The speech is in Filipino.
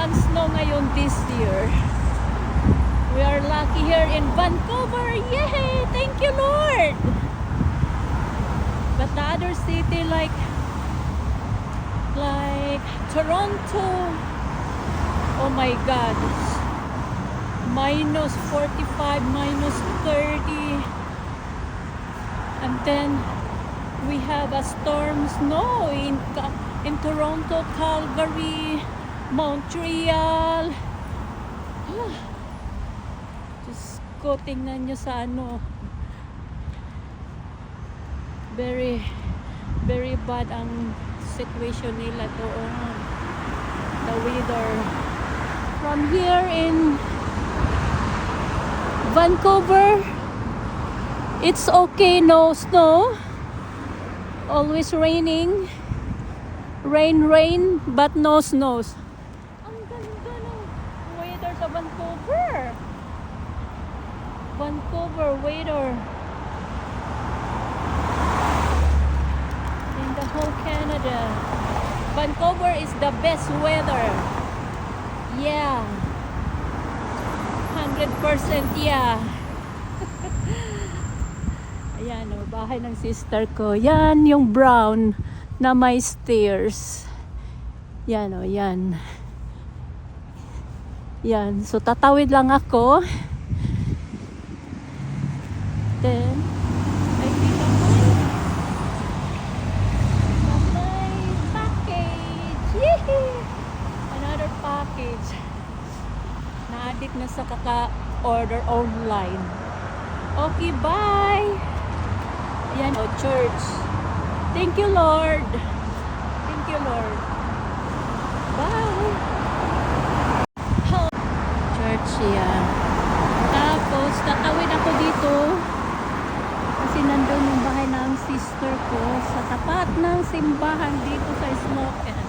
walang snow ngayon this year. We are lucky here in Vancouver. Yay! Thank you, Lord! But the other city like Toronto, oh my God, minus 45, minus 30, and then we have a storm snow in Toronto, Calgary, Montreal. Just ko, tingnan nyo sa ano, very bad ang situation nila doon, the weather. From here in Vancouver, it's okay, no snow, always raining, rain, but no snows. Ang ganda ng weather sa Vancouver. Vancouver weather in the whole Canada. Vancouver is the best weather. Yeah. 100% yeah. Ayan o, bahay ng sister ko. Yan yung brown na may stairs. Yan o, yan. Yan. So tatawid lang ako. Then, I pick up my package. Yee! Another package. Na-addict na sa kaka-order online. Okay, bye! Ayan o, church. Thank you, Lord. Thank you, Lord. Bye! Church yan. Tapos, tatawid ako dito. Kasi nandun yung bahay ng sister ko sa tapat ng simbahan dito sa Smoken.